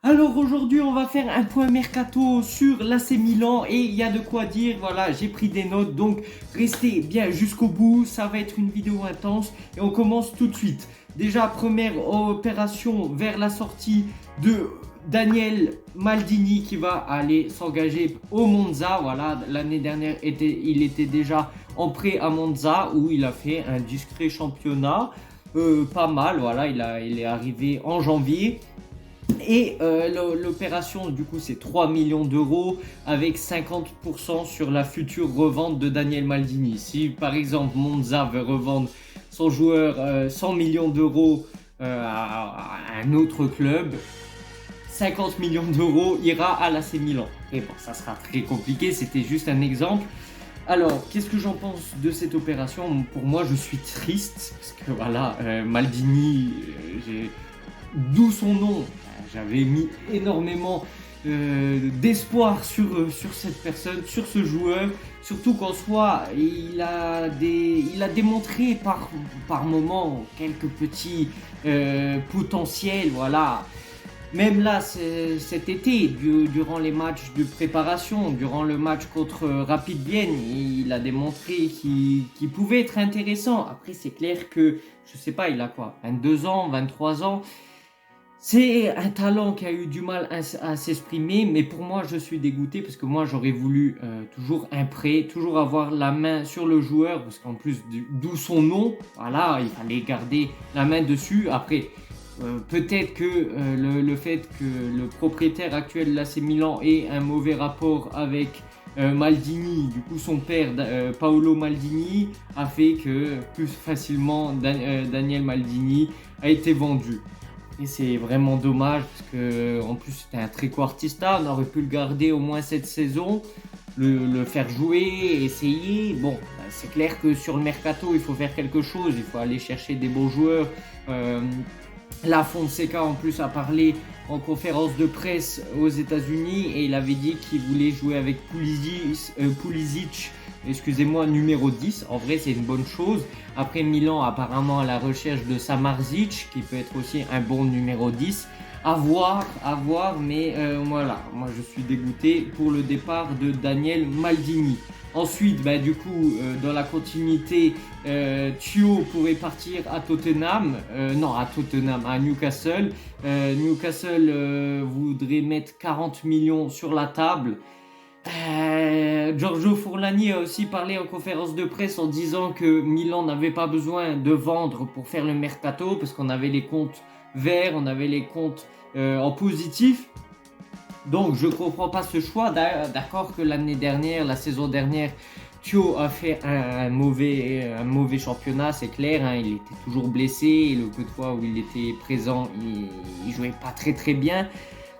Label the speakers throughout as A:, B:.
A: Alors aujourd'hui, on va faire un point mercato sur l'AC Milan et il y a de quoi dire. Voilà, j'ai pris des notes, donc restez bien jusqu'au bout. Ça va être une vidéo intense et on commence tout de suite. Déjà, première opération vers la sortie de Daniel Maldini qui va aller s'engager au Monza. Voilà, l'année dernière, il était déjà en prêt à Monza où il a fait un discret championnat. Pas mal, voilà, il est arrivé en janvier. Et l'opération, du coup, c'est 3 millions d'euros avec 50% sur la future revente de Daniel Maldini. Si par exemple Monza veut revendre son joueur 100 millions d'euros à un autre club, 50 millions d'euros ira à l'AC Milan. Et bon, ça sera très compliqué, c'était juste un exemple. Alors, qu'est-ce que j'en pense de cette opération? Pour moi, je suis triste parce que voilà, Maldini, d'où son nom. J'avais mis énormément d'espoir sur cette personne, sur ce joueur. Surtout qu'en soi, il a démontré par moments quelques petits potentiels. Voilà. Même là, cet été, durant les matchs de préparation, durant le match contre Rapid Vienne, il a démontré qu'il pouvait être intéressant. Après, c'est clair que, je sais pas, il a quoi, 22 ans, 23 ans. C'est un talent qui a eu du mal à s'exprimer, mais pour moi, je suis dégoûté parce que moi, j'aurais voulu toujours un prêt, toujours avoir la main sur le joueur, parce qu'en plus, d'où son nom, voilà, il fallait garder la main dessus. Après, peut-être que le fait que le propriétaire actuel de l'AC Milan ait un mauvais rapport avec Maldini, du coup son père Paolo Maldini a fait que plus facilement Daniel Maldini a été vendu. Et c'est vraiment dommage parce que en plus c'était un trequartista, on aurait pu le garder au moins cette saison, le faire jouer, essayer. Bon, c'est clair que sur le mercato il faut faire quelque chose, il faut aller chercher des beaux joueurs. Euh, La Fonseca en plus a parlé en conférence de presse aux États-Unis et il avait dit qu'il voulait jouer avec Pulisic, excusez-moi, numéro 10. En vrai, c'est une bonne chose. Après, Milan apparemment à la recherche de Samardzic qui peut être aussi un bon numéro 10. À voir, mais voilà, moi je suis dégoûté pour le départ de Daniel Maldini. Ensuite, bah, du coup, dans la continuité, Thio pourrait partir à Tottenham, non à Tottenham, à Newcastle. Newcastle voudrait mettre 40 millions sur la table. Giorgio Furlani a aussi parlé en conférence de presse en disant que Milan n'avait pas besoin de vendre pour faire le mercato parce qu'on avait les comptes verts, on avait les comptes en positif. Donc je comprends pas ce choix. D'accord que l'année dernière, la saison dernière, Thio a fait un mauvais championnat, c'est clair. Hein, il était toujours blessé et le peu de fois où il était présent, il jouait pas très bien.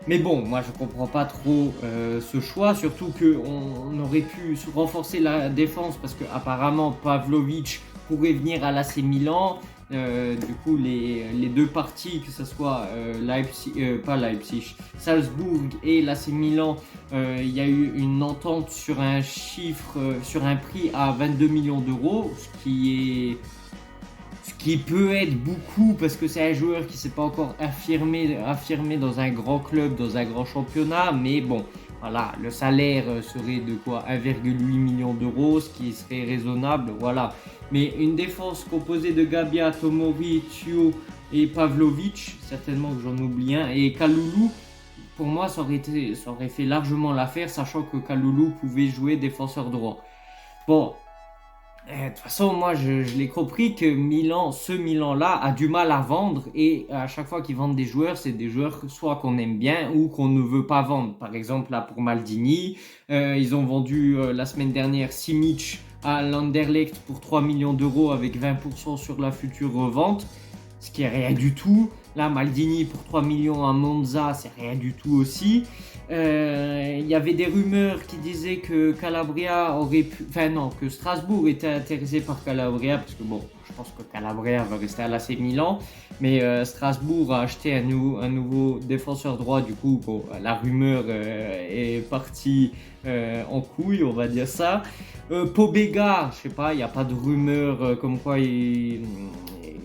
A: Mais bon, moi je comprends pas trop ce choix, surtout qu'on aurait pu renforcer la défense parce que apparemment Pavlovic pourrait venir à l'AC Milan. Du coup, les deux parties, que ce soit pas Leipzig, Salzbourg et l'AC Milan, il y a eu une entente sur un chiffre, sur un prix à 22 millions d'euros, ce qui peut être beaucoup parce que c'est un joueur qui ne s'est pas encore affirmé dans un grand club, dans un grand championnat. Mais bon, voilà, le salaire serait de quoi 1,8 million d'euros, ce qui serait raisonnable. Voilà. Mais une défense composée de Gabia, Tomori, Thio et Pavlovic, certainement que j'en oublie un, et Kaloulou, pour moi, ça aurait fait largement l'affaire, sachant que Kaloulou pouvait jouer défenseur droit. Bon, de toute façon, moi, je l'ai compris que ce Milan-là, a du mal à vendre et à chaque fois qu'ils vendent des joueurs, c'est des joueurs soit qu'on aime bien ou qu'on ne veut pas vendre. Par exemple, là, pour Maldini, ils ont vendu la semaine dernière Simic à l'Anderlecht pour 3 millions d'euros avec 20% sur la future revente, ce qui est rien du tout. Là, Maldini pour 3 millions à Monza, c'est rien du tout aussi. Il y avait des rumeurs qui disaient que Calabria aurait pu, enfin non, que Strasbourg était intéressé par Calabria parce que bon, je pense que Calabria va rester à l'AC Milan, mais Strasbourg a acheté un nouveau défenseur droit. Du coup, bon, la rumeur est partie en couille, on va dire ça. Pobega, je sais pas, il n'y a pas de rumeur comme quoi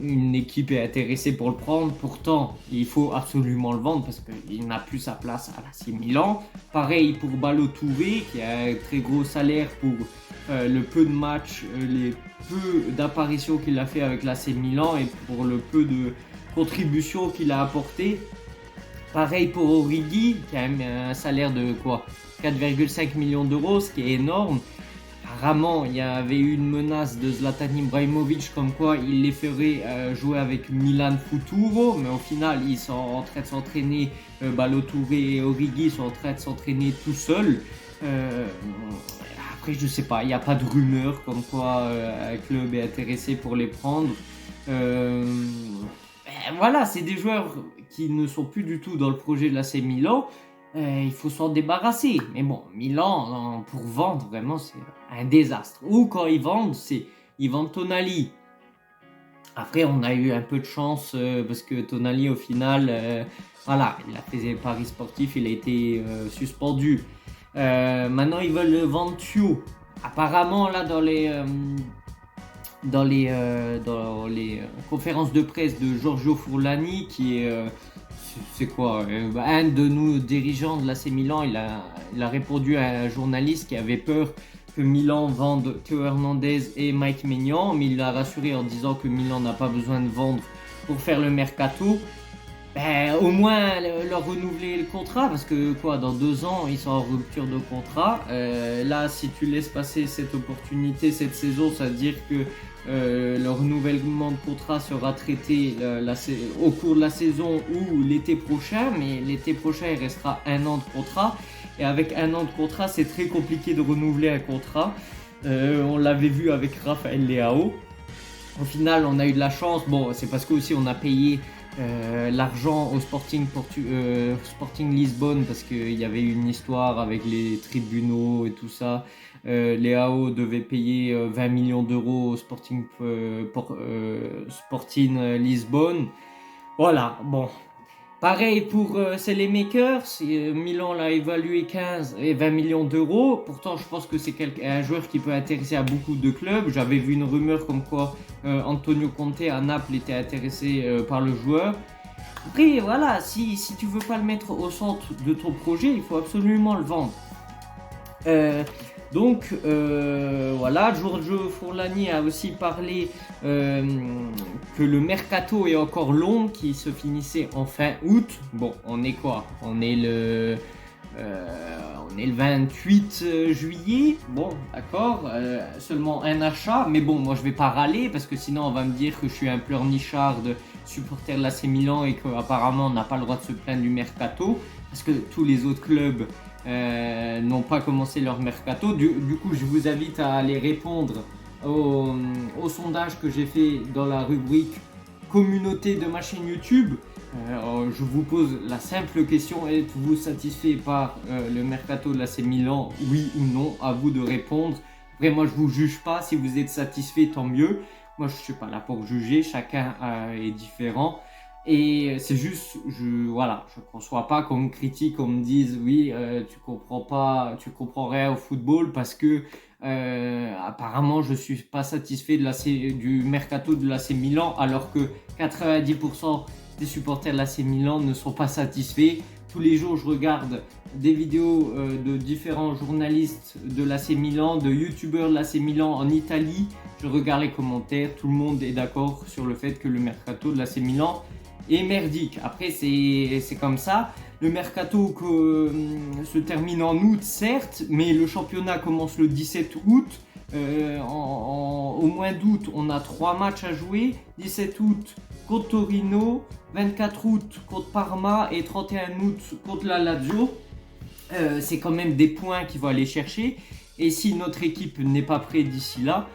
A: une équipe est intéressée pour le prendre. Pourtant, il faut absolument le vendre parce qu'il n'a plus sa place à l'AC Milan. Pareil pour Ballo-Touré qui a un très gros salaire pour le peu de matchs, les peu d'apparitions qu'il a fait avec l'AC Milan et pour le peu de contributions qu'il a apporté. Pareil pour Origi qui a un salaire de quoi 4,5 millions d'euros, ce qui est énorme. Apparemment, il y avait eu une menace de Zlatan Ibrahimovic comme quoi il les ferait jouer avec Milan Futuro, mais au final, ils sont en train de s'entraîner, Ballo-Touré et Origi sont en train de s'entraîner tout seuls. Après, je sais pas, il n'y a pas de rumeur comme quoi un club est intéressé pour les prendre. Voilà, c'est des joueurs qui ne sont plus du tout dans le projet de l'AC Milan. Il faut s'en débarrasser. Mais bon, Milan, pour vendre, vraiment, c'est un désastre. Ou quand ils vendent Tonali. Après, on a eu un peu de chance parce que Tonali, au final, voilà, il a fait des paris sportifs, il a été suspendu. Maintenant, ils veulent vendre Thio. Apparemment, là, dans les conférences de presse de Giorgio Furlani, qui est c'est quoi un de nous dirigeants de l'AC Milan, il a répondu à un journaliste qui avait peur que Milan vende Théo Hernandez et Mike Maignan, mais il l'a rassuré en disant que Milan n'a pas besoin de vendre pour faire le mercato. Au moins leur renouveler le contrat parce que quoi, dans 2 ans ils sont en rupture de contrat. Là, si tu laisses passer cette opportunité cette saison, ça veut dire que le renouvellement de contrat sera traité au cours de la saison ou l'été prochain, mais l'été prochain il restera 1 an de contrat et avec 1 an de contrat c'est très compliqué de renouveler un contrat. On l'avait vu avec Rafael Leao. Au final on a eu de la chance, bon c'est parce que aussi on a payé l'argent au Sporting Lisbonne parce qu'il y avait une histoire avec les tribunaux et tout ça. Leao devait payer 20 millions d'euros au Sporting Lisbonne. Voilà, bon. Pareil pour Makers, Milan l'a évalué 15 et 20 millions d'euros. Pourtant, je pense que c'est un joueur qui peut intéresser à beaucoup de clubs. J'avais vu une rumeur comme quoi Antonio Conte à Naples était intéressé par le joueur. Après, voilà, si tu veux pas le mettre au centre de ton projet, il faut absolument le vendre. Donc voilà, Giorgio Furlani a aussi parlé que le mercato est encore long, qui se finissait en fin août. Bon, on est quoi? On est le 28 juillet. Bon, d'accord, seulement un achat. Mais bon, moi je vais pas râler parce que sinon on va me dire que je suis un pleurnichard de supporter de l'AC Milan et qu'apparemment on n'a pas le droit de se plaindre du mercato parce que tous les autres clubs n'ont pas commencé leur mercato. Du coup, je vous invite à aller répondre au sondage que j'ai fait dans la rubrique communauté de ma chaîne YouTube. Je vous pose la simple question: êtes-vous satisfait par le mercato de l'AC Milan, oui ou non? À vous de répondre. Après, moi, je vous juge pas. Si vous êtes satisfait, tant mieux. Moi, je suis pas là pour juger. Chacun est différent. Et c'est juste, je conçois pas qu'on me critique, qu'on me dise oui, tu comprends rien au football parce que apparemment je suis pas satisfait du mercato de l'AC Milan, alors que 90% des supporters de l'AC Milan ne sont pas satisfaits. Tous les jours, je regarde des vidéos de différents journalistes de l'AC Milan, de youtubeurs de l'AC Milan en Italie. Je regarde les commentaires, tout le monde est d'accord sur le fait que le mercato de l'AC Milan est merdique. Après, c'est comme ça. Le mercato se termine en août, certes, mais le championnat commence le 17 août. Au mois d'août, on a 3 matchs à jouer. 17 août contre Torino, 24 août contre Parma et 31 août contre la Lazio. C'est quand même des points qu'il faut aller chercher. Et si notre équipe n'est pas prête d'ici là,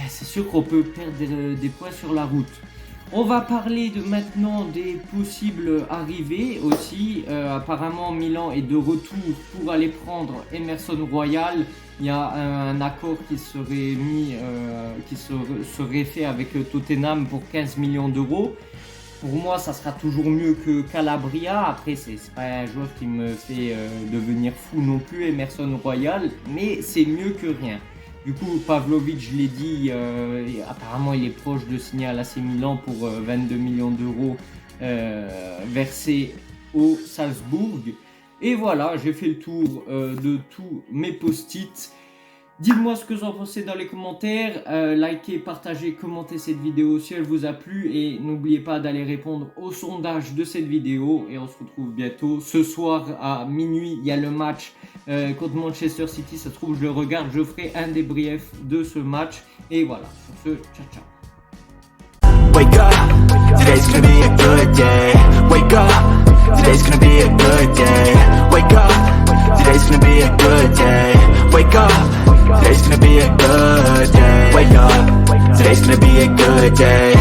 A: c'est sûr qu'on peut perdre des points sur la route. On va parler maintenant des possibles arrivées aussi. Apparemment, Milan est de retour pour aller prendre Emerson Royal. Il y a un accord qui serait fait avec Tottenham pour 15 millions d'euros. Pour moi, ça sera toujours mieux que Calabria. Après, c'est pas un joueur qui me fait devenir fou non plus, Emerson Royal, mais c'est mieux que rien. Du coup, Pavlovic, je l'ai dit, apparemment il est proche de signer à l'AC Milan pour 22 millions d'euros versés au Salzbourg. Et voilà, j'ai fait le tour de tous mes post-it. Dites-moi ce que vous en pensez dans les commentaires, likez, partagez, commentez cette vidéo si elle vous a plu et n'oubliez pas d'aller répondre au sondage de cette vidéo et on se retrouve bientôt. Ce soir à minuit, il y a le match contre Manchester City, ça se trouve je le regarde, je ferai un débrief de ce match et voilà, sur ce, ciao ciao.
B: Wake up, today's gonna be a good day. Wake up, today's gonna be a good day. Wake up, today's gonna be a good day. Wake up, today's gonna be a good day. Wake up, today's gonna be a good day.